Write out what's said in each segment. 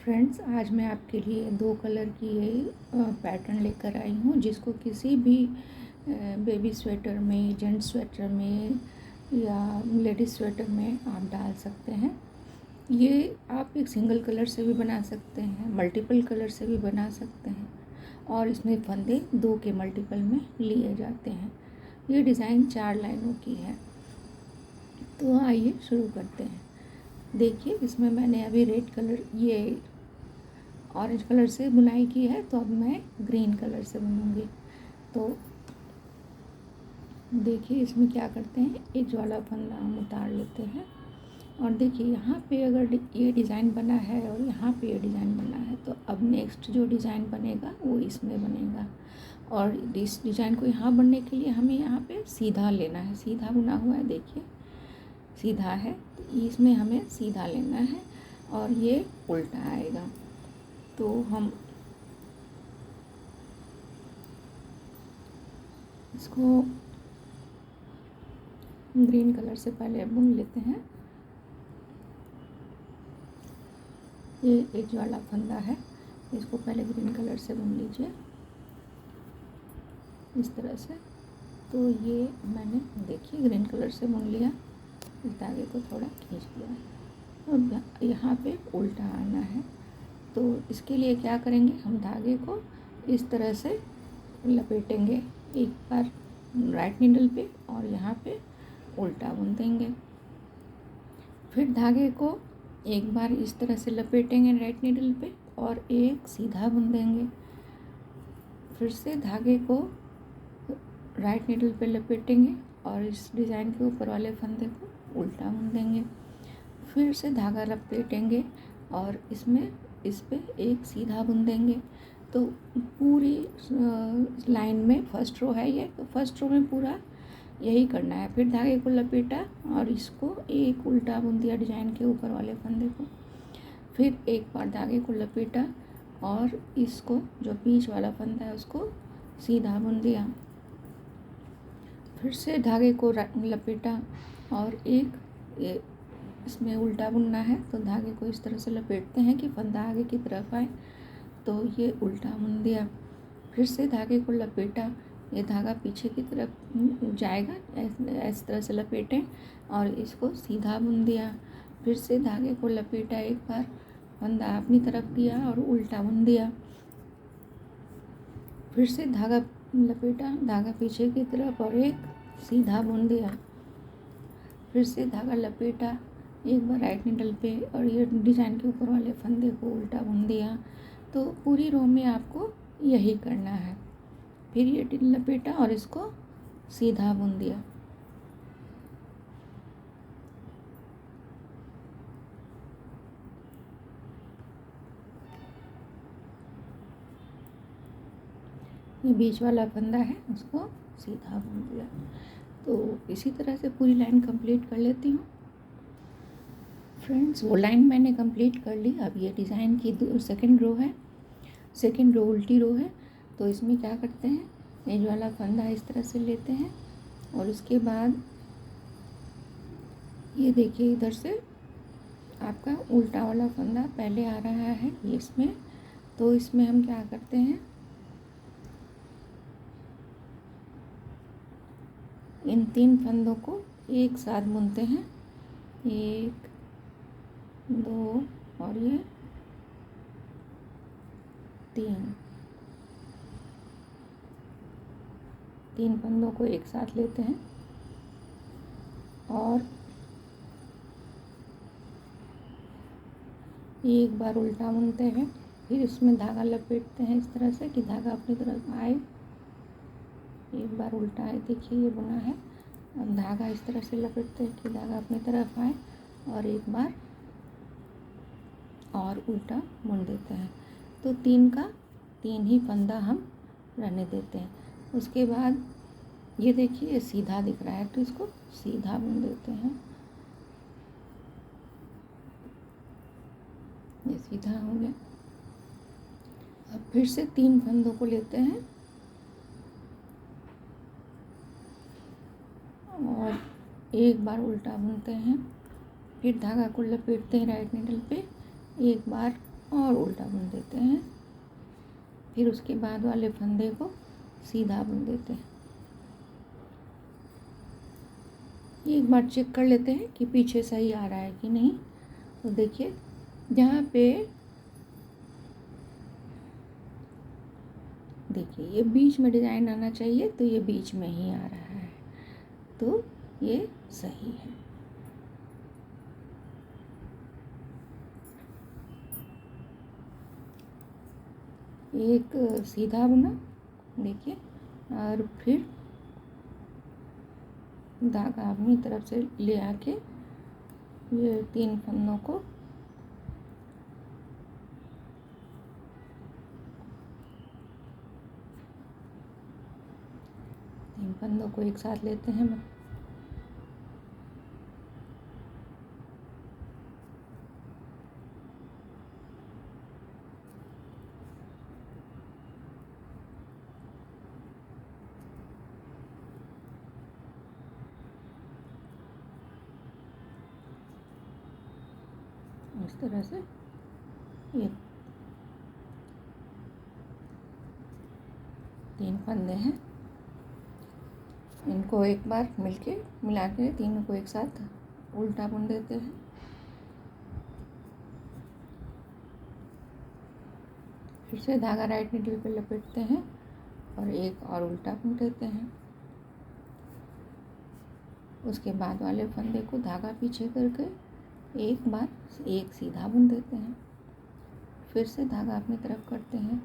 Friends, आज मैं आपके लिए दो कलर की पैटर्न लेकर आई हूँ, जिसको किसी भी बेबी स्वेटर में, जेंट्स स्वेटर में या लेडीज़ स्वेटर में आप डाल सकते हैं। ये आप एक सिंगल कलर से भी बना सकते हैं, मल्टीपल कलर से भी बना सकते हैं और इसमें फंदे दो के मल्टीपल में लिए जाते हैं। ये डिज़ाइन 4 लाइनों की है। तो आइए शुरू करते हैं। देखिए, इसमें मैंने अभी रेड कलर, ये ऑरेंज कलर से बुनाई की है, तो अब मैं ग्रीन कलर से बुनूंगी। तो देखिए, इसमें क्या करते हैं, एक ज्वाला फंदा हम उतार लेते हैं और देखिए यहाँ पे अगर ये डिज़ाइन बना है और यहाँ पे ये डिज़ाइन बना है, तो अब नेक्स्ट जो डिज़ाइन बनेगा वो इसमें बनेगा। और इस डिज़ाइन को यहाँ बनने के लिए हमें यहाँ पे सीधा लेना है। सीधा बुना हुआ है, देखिए सीधा है, तो इसमें हमें सीधा लेना है और ये उल्टा आएगा। तो हम इसको ग्रीन कलर से पहले बुन लेते हैं। ये एज वाला फंदा है, इसको पहले ग्रीन कलर से बुन लीजिए इस तरह से। तो ये मैंने देखिए ग्रीन कलर से बुन लिया, इस धागे को थोड़ा खींच लिया। अब यहाँ पे उल्टा आना है, तो इसके लिए क्या करेंगे, हम धागे को इस तरह से लपेटेंगे एक बार राइट नीडल पे और यहाँ पे उल्टा बुन देंगे। फिर धागे को एक बार इस तरह से लपेटेंगे राइट नीडल पे और एक सीधा बुन देंगे। फिर से धागे को राइट नीडल पे लपेटेंगे और इस डिज़ाइन के ऊपर वाले फंदे को उल्टा बुन देंगे। फिर से धागा लपेटेंगे और इसमें इस पे एक सीधा बुन देंगे। तो पूरी लाइन में फर्स्ट रो है ये, तो फर्स्ट रो में पूरा यही करना है। फिर धागे को लपेटा और इसको एक उल्टा बुन दिया डिज़ाइन के ऊपर वाले फंदे को। फिर एक बार धागे को लपेटा और इसको जो बीच वाला फंदा है उसको सीधा बुन दिया। फिर से धागे को लपेटा और एक इसमें उल्टा बुनना है, तो धागे को इस तरह से लपेटते हैं कि फंदा आगे की तरफ आए, तो ये उल्टा बुन दिया। फिर से धागे को लपेटा, ये धागा पीछे की तरफ जाएगा, इस तरह से लपेटें और इसको सीधा बुन दिया। फिर से धागे को लपेटा, एक बार फंदा अपनी तरफ किया और उल्टा बुन दिया। फिर से धागा लपेटा, धागा पीछे की तरफ और एक सीधा बुन दिया। फिर से धागा लपेटा एक बार राइट नीडल पे और ये डिज़ाइन के ऊपर वाले फंदे को उल्टा बुन दिया। तो पूरी रो में आपको यही करना है। फिर ये लपेटा और इसको सीधा बुन दिया। ये बीच वाला फंदा है, उसको सीधा बुन दिया। तो इसी तरह से पूरी लाइन कंप्लीट कर लेती हूँ। फ्रेंड्स, वो लाइन मैंने कंप्लीट कर ली। अब ये डिज़ाइन की सेकंड रो है, सेकंड रो उल्टी रो है। तो इसमें क्या करते हैं, एज वाला फंदा इस तरह से लेते हैं और उसके बाद ये देखिए इधर से आपका उल्टा वाला फंदा पहले आ रहा है इसमें। तो इसमें हम क्या करते हैं, इन 3 फंदों को एक साथ बुनते हैं, 1 2 और ये 3 फंदों को एक साथ लेते हैं और एक बार उल्टा बुनते हैं। फिर इसमें धागा लपेटते हैं इस तरह से कि धागा अपनी तरफ आए। एक बार उल्टा है, देखिए ये बुना है। अब धागा इस तरह से लपेटते हैं कि धागा अपनी तरफ आए और एक बार और उल्टा बुन देते हैं। तो 3 का 3 ही फंदा हम रहने देते हैं। उसके बाद ये देखिए ये सीधा दिख रहा है, तो इसको सीधा बुन देते हैं। ये सीधा हो गया। अब फिर से 3 फंदों को लेते हैं और एक बार उल्टा बुनते हैं। फिर धागा को लपेटते हैं राइट नीडल पे, एक बार और उल्टा बुन देते हैं। फिर उसके बाद वाले फंदे को सीधा बुन देते हैं। एक बार चेक कर लेते हैं कि पीछे सही आ रहा है कि नहीं। तो देखिए, जहाँ पे देखिए ये बीच में डिज़ाइन आना चाहिए, तो ये बीच में ही आ रहा है, तो ये सही है। एक सीधा बुना, देखिए, और फिर धागा अपनी तरफ से ले आके ये 3 फंदों को एक साथ लेते हैं। इस तरह से ये 3 फंदे हैं, इनको एक बार मिला के तीनों को एक साथ उल्टा बुन देते हैं। फिर से धागा राइट नीडल पे लपेटते हैं और एक और उल्टा बुन देते हैं। उसके बाद वाले फंदे को धागा पीछे करके एक बार एक सीधा बुन देते हैं। फिर से धागा अपनी तरफ करते हैं,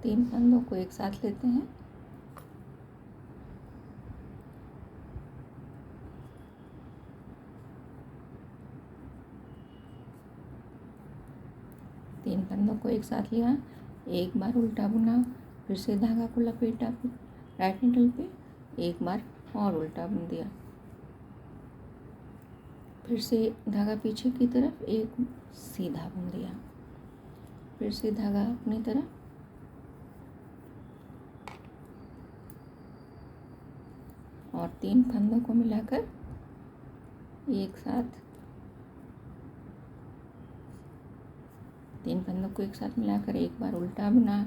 3 फंदों को एक साथ लेते हैं, तीन फंदों को एक साथ लिया, एक बार उल्टा बुना, फिर से धागा को लपेटा राइट नीडल पे, एक बार और उल्टा बुन दिया। फिर से धागा पीछे की तरफ एक सीधा बुन दिया। फिर से धागा अपनी तरफ, और 3 फंदों को मिलाकर एक साथ, 3 फंदों को एक साथ मिलाकर एक बार उल्टा बुना।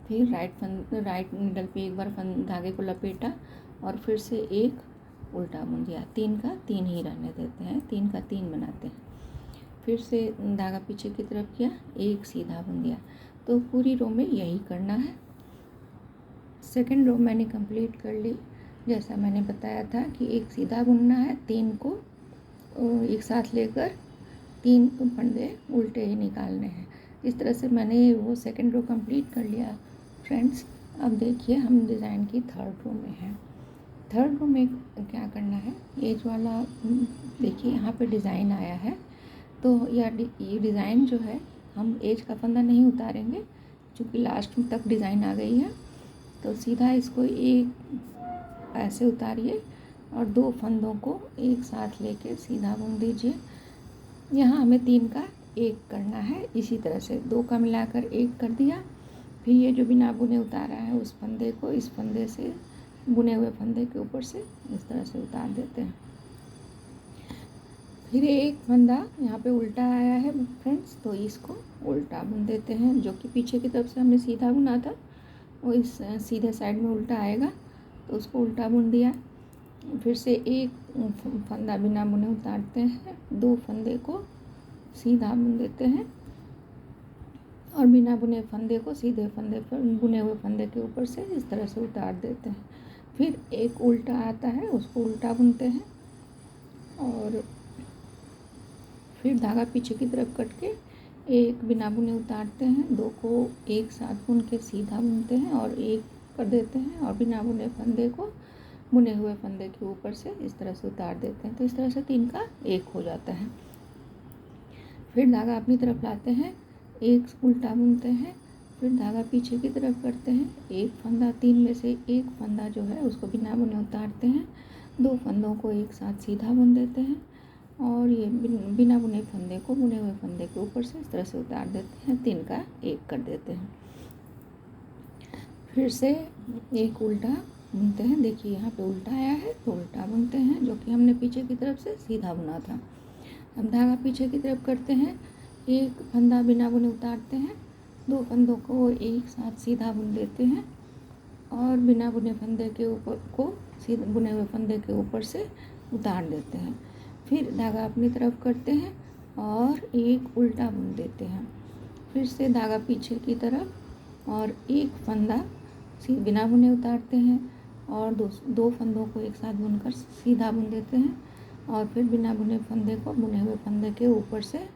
फिर राइट नीडल पे एक बार धागे को लपेटा और फिर से एक उल्टा बुन दिया। 3 का 3 ही रहने देते हैं, 3 का 3 बनाते हैं। फिर से धागा पीछे की तरफ किया, एक सीधा बुन दिया। तो पूरी रो में यही करना है। सेकंड रो मैंने कंप्लीट कर ली। जैसा मैंने बताया था कि एक सीधा बुनना है, 3 को एक साथ लेकर 3 फंदे उल्टे ही निकालने हैं। इस तरह से मैंने वो सेकंड रो कंप्लीट कर लिया फ्रेंड्स। अब देखिए हम डिज़ाइन की थर्ड रो में हैं। थर्ड रो में क्या करना है, एज वाला देखिए यहाँ पे डिज़ाइन आया है, तो ये डिज़ाइन जो है हम एज का फंदा नहीं उतारेंगे, क्योंकि लास्ट तक डिज़ाइन आ गई है। तो सीधा इसको एक ऐसे उतारिए और 2 फंदों को एक साथ लेके सीधा बुन दीजिए। यहाँ हमें 3 का 1 करना है। इसी तरह से 2 का मिलाकर 1 कर दिया। फिर ये जो बिना बुने उतारा है उस फंदे को इस फंदे से, बुने हुए फंदे के ऊपर से इस तरह से उतार देते हैं। फिर एक फंदा यहाँ पे उल्टा आया है फ्रेंड्स, तो इसको उल्टा बुन देते हैं। जो कि पीछे की तरफ से हमने सीधा बुना था वो इस सीधे साइड में उल्टा आएगा, तो उसको उल्टा बुन दिया। फिर से एक फंदा बिना बुने उतारते हैं, 2 फंदे को सीधा बुन देते हैं और बिना बुने फंदे को सीधे फंदे पर, बुने हुए फंदे के ऊपर से इस तरह से उतार देते हैं। फिर एक उल्टा आता है, उसको उल्टा बुनते हैं और फिर धागा पीछे की तरफ कट के एक बिना बुने उतारते हैं, 2 को एक साथ बुन के सीधा बुनते हैं और एक कर देते हैं और बिना बुने फंदे को बुने हुए फंदे के ऊपर से इस तरह से उतार देते हैं। तो इस तरह से 3 का 1 हो जाता है। फिर धागा अपनी तरफ लाते हैं, एक उल्टा बुनते हैं, फिर धागा पीछे की तरफ करते हैं, एक फंदा, 3 में से एक फंदा जो है उसको बिना बुने उतारते हैं, 2 फंदों को एक साथ सीधा बुन देते हैं और ये बिना बुने फंदे को बुने हुए फंदे के ऊपर से इस तरह से उतार देते हैं, 3 का 1 कर देते हैं। फिर से एक उल्टा बुनते हैं। देखिए यहाँ पे उल्टा आया है तो उल्टा बुनते हैं, जो कि हमने पीछे की तरफ से सीधा बुना था। अब धागा पीछे की तरफ करते हैं, एक फंदा बिना बुने उतारते हैं, 2 फंदों को एक साथ सीधा बुन लेते हैं और बिना बुने फंदे के ऊपर को सीधे बुने हुए फंदे के ऊपर से उतार देते हैं। फिर धागा अपनी तरफ करते हैं और एक उल्टा बुन देते हैं। फिर से धागा पीछे की तरफ और एक फंदा बिना बुने उतारते हैं और दो फंदों को एक साथ बुनकर सीधा बुन देते हैं और फिर बिना बुने फंदे को बुने हुए फंदे के ऊपर से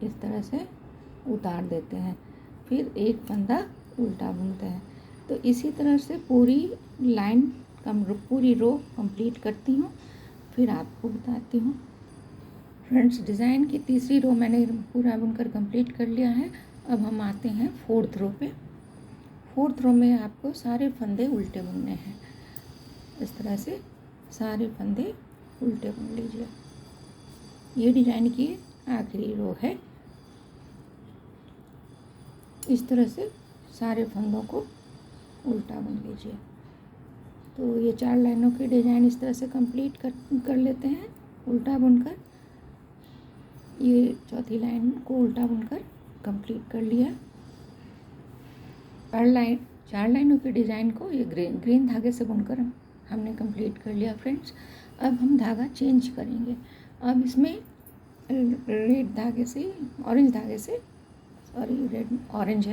इस तरह से उतार देते हैं। फिर एक फंदा उल्टा बुनते हैं। तो इसी तरह से पूरी लाइन पूरी रो कंप्लीट करती हूँ, फिर आपको बताती हूँ। फ्रेंड्स, डिज़ाइन की तीसरी रो मैंने पूरा बुनकर कंप्लीट कर लिया है। अब हम आते हैं 4th रो पे। 4th रो में आपको सारे फंदे उल्टे बुनने हैं। इस तरह से सारे फंदे उल्टे बुन लीजिए। ये डिज़ाइन की आखिरी रो है। इस तरह से सारे फंदों को उल्टा बुन लीजिए। तो ये 4 लाइनों की डिज़ाइन इस तरह से कंप्लीट कर लेते हैं उल्टा बुनकर। ये चौथी लाइन को उल्टा बुनकर कंप्लीट कर लिया। 4 लाइनों की डिज़ाइन को ये ग्रीन धागे से बुनकर हमने कंप्लीट कर लिया। फ्रेंड्स, अब हम धागा चेंज करेंगे। अब इसमें रेड धागे से ऑरेंज धागे से ऑरेंज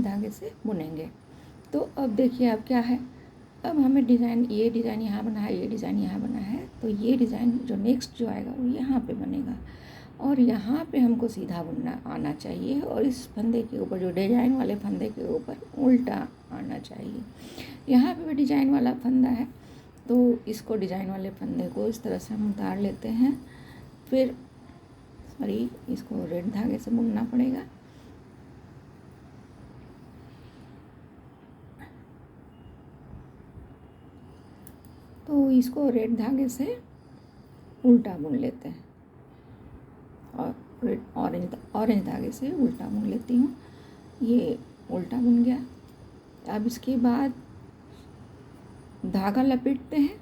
धागे से बुनेंगे। तो अब देखिए अब क्या है, अब हमें ये डिज़ाइन यहाँ बना है, ये डिज़ाइन यहाँ बना है। तो ये डिज़ाइन जो नेक्स्ट जो आएगा वो यहाँ पे बनेगा और यहाँ पे हमको सीधा बुनना आना चाहिए और इस फंदे के ऊपर जो डिज़ाइन वाले फंदे के ऊपर उल्टा आना चाहिए। यहाँ पे भी डिज़ाइन वाला फंदा है तो इसको डिज़ाइन वाले फंदे को इस तरह से हम उतार लेते हैं। फिर इसको रेड धागे से बुनना पड़ेगा। तो इसको रेड धागे से उल्टा बुन लेते हैं और ऑरेंज धागे से उल्टा बुन लेती हूँ। ये उल्टा बुन गया। अब इसके बाद धागा लपेटते हैं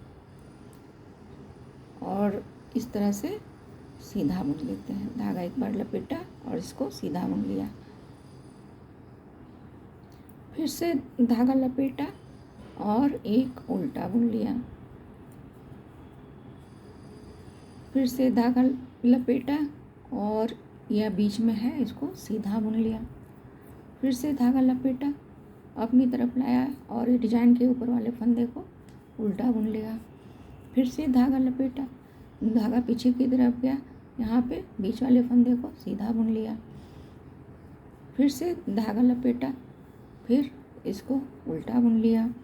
और इस तरह से सीधा बुन लेते हैं। धागा एक बार लपेटा और इसको सीधा बुन लिया। फिर से धागा लपेटा और एक उल्टा बुन लिया। फिर से धागा लपेटा और यह बीच में है, इसको सीधा बुन लिया। फिर से धागा लपेटा, अपनी तरफ लाया और ये डिज़ाइन के ऊपर वाले फंदे को उल्टा बुन लिया। फिर से धागा लपेटा, धागा पीछे की तरफ गया, यहाँ पे बीच वाले फंदे को सीधा बुन लिया। फिर से धागा लपेटा, फिर इसको उल्टा बुन लिया।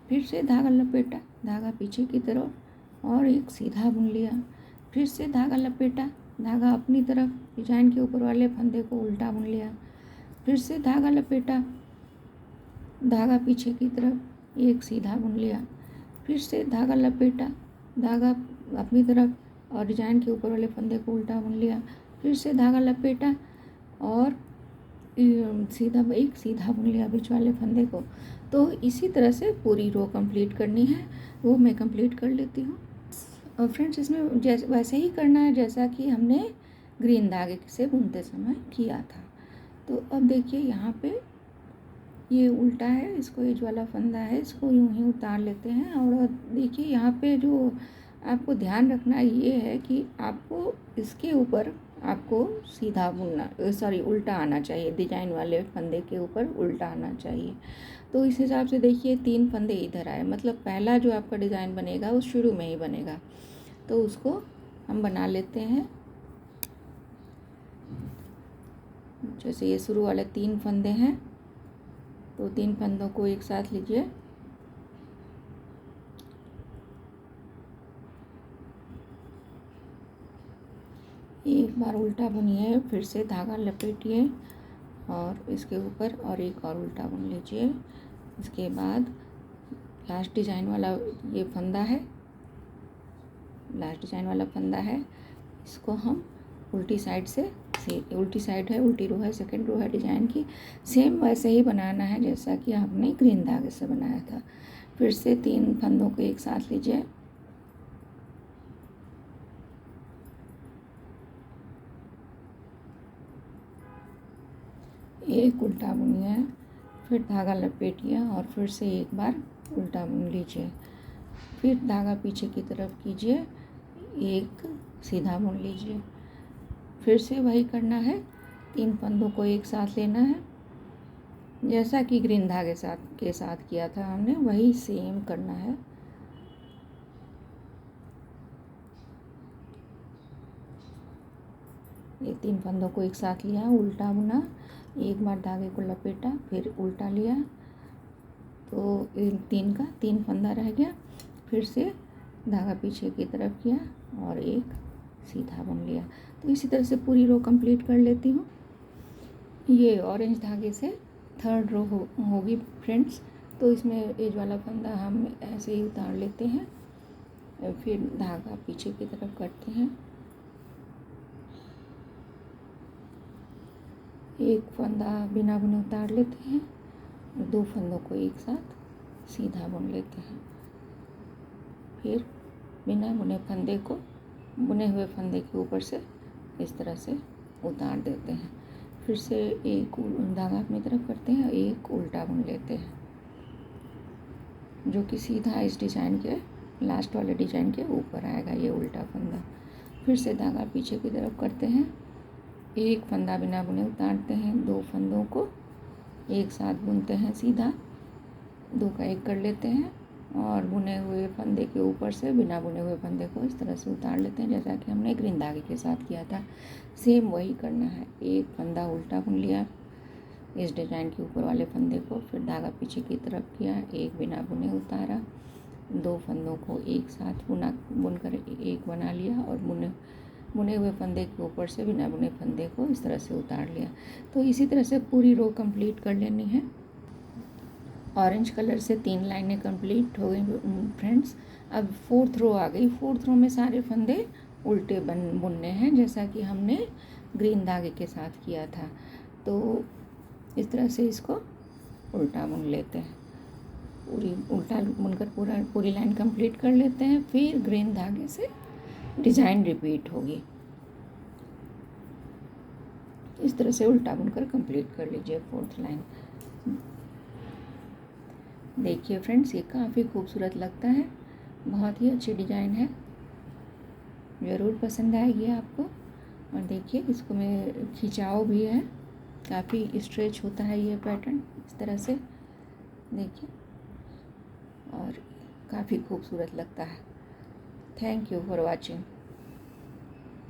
फिर से धागा लपेटा, धागा पीछे की तरफ और एक सीधा बुन लिया। फिर से धागा लपेटा, धागा अपनी तरफ डिजाइन के ऊपर वाले फंदे को उल्टा बुन लिया। फिर से धागा लपेटा, धागा पीछे की तरफ एक सीधा बुन लिया। फिर से धागा लपेटा, धागा अपनी तरफ और डिजाइन के ऊपर वाले फंदे को उल्टा बुन लिया। फिर से धागा लपेटा और एक सीधा बुन लिया बीच वाले फंदे को। तो इसी तरह से पूरी रो कंप्लीट करनी है, वो मैं कंप्लीट कर लेती हूँ। और फ्रेंड्स, इसमें वैसे ही करना है जैसा कि हमने ग्रीन धागे से बुनते समय किया था। तो अब देखिए यहाँ पे ये उल्टा है, इसको एज वाला फंदा है, इसको यूं ही उतार लेते हैं। और देखिए यहाँ पे जो आपको ध्यान रखना ये है कि आपको इसके ऊपर आपको सीधा बुनना उल्टा आना चाहिए, डिजाइन वाले फंदे के ऊपर उल्टा आना चाहिए। तो इस हिसाब से देखिए 3 फंदे इधर आए, मतलब पहला जो आपका डिज़ाइन बनेगा वो शुरू में ही बनेगा। तो उसको हम बना लेते हैं। जैसे ये शुरू वाले 3 फंदे हैं तो 3 फंदों को एक साथ लीजिए, एक बार उल्टा बुनिए, फिर से धागा लपेटिए और इसके ऊपर और एक और उल्टा बुन लीजिए। इसके बाद लास्ट डिज़ाइन वाला ये फंदा है, लास्ट डिज़ाइन वाला फंदा है, इसको हम उल्टी साइड से उल्टी साइड है, उल्टी रो है, सेकंड रो है डिज़ाइन की, सेम वैसे ही बनाना है जैसा कि आपने ग्रीन धागे से बनाया था। फिर से 3 फंदों को एक साथ लीजिए, एक उल्टा बुनिए, फिर धागा लपेटिए और फिर से एक बार उल्टा बुन लीजिए, फिर धागा पीछे की तरफ कीजिए, एक सीधा बुन लीजिए, फिर से वही करना है। 3 फंदों को एक साथ लेना है, जैसा कि ग्रीन धागे के साथ किया था हमने, वही सेम करना है। ये 3 फंदों को एक साथ लिया, उल्टा बुना, एक बार धागे को लपेटा, फिर उल्टा लिया, तो इन 3 फंदा रह गया, फिर से धागा पीछे की तरफ किया और एक सीधा बुन लिया। तो इसी तरह से पूरी रो कंप्लीट कर लेती हूँ। ये ऑरेंज धागे से 3rd रो होगी फ्रेंड्स। तो इसमें एज वाला फंदा हम ऐसे ही उतार लेते हैं, फिर धागा पीछे की तरफ करते हैं, एक फंदा बिना बुने उतार लेते हैं, 2 फंदों को एक साथ सीधा बुन लेते हैं, फिर बिना बुने फंदे को बुने हुए फंदे के ऊपर से इस तरह से उतार देते हैं, फिर से एक धागा अपनी तरफ करते हैं, एक उल्टा बुन लेते हैं, जो कि सीधा इस डिजाइन के लास्ट वाले डिजाइन के ऊपर आएगा ये उल्टा फंदा। फिर से धागा पीछे की तरफ करते हैं, एक फंदा बिना बुने उतारते हैं, 2 फंदों को एक साथ बुनते हैं सीधा, 2 का 1 कर लेते हैं और बुने हुए फंदे के ऊपर से बिना बुने हुए फंदे को इस तरह से उतार लेते हैं, जैसा कि हमने ग्रीन धागे के साथ किया था। सेम वही करना है। एक फंदा उल्टा बुन लिया इस डिजाइन के ऊपर वाले फंदे को, फिर धागा पीछे की तरफ किया, एक बिना बुने उतारा, 2 फंदों को एक साथ बुनकर एक बना लिया और बुने हुए फंदे के ऊपर से बिना बुने फंदे को इस तरह से उतार लिया। तो इसी तरह से पूरी रो कंप्लीट कर लेनी है। ऑरेंज कलर से 3 लाइनें कंप्लीट हो गई फ्रेंड्स। अब 4th रो आ गई। 4th रो में सारे फंदे उल्टे बुनने हैं, जैसा कि हमने ग्रीन धागे के साथ किया था। तो इस तरह से इसको उल्टा बुन लेते हैं, पूरी उल्टा बुनकर पूरी लाइन कंप्लीट कर लेते हैं। फिर ग्रीन धागे से डिजाइन रिपीट होगी। इस तरह से उल्टा बुनकर कंप्लीट कर लीजिए 4th लाइन। देखिए फ्रेंड्स, ये काफ़ी खूबसूरत लगता है, बहुत ही अच्छी डिजाइन है, ज़रूर पसंद आएगी आपको। और देखिए इसको में खिंचाव भी है, काफ़ी स्ट्रेच होता है ये पैटर्न इस तरह से, देखिए, और काफ़ी खूबसूरत लगता है। Thank you for watching.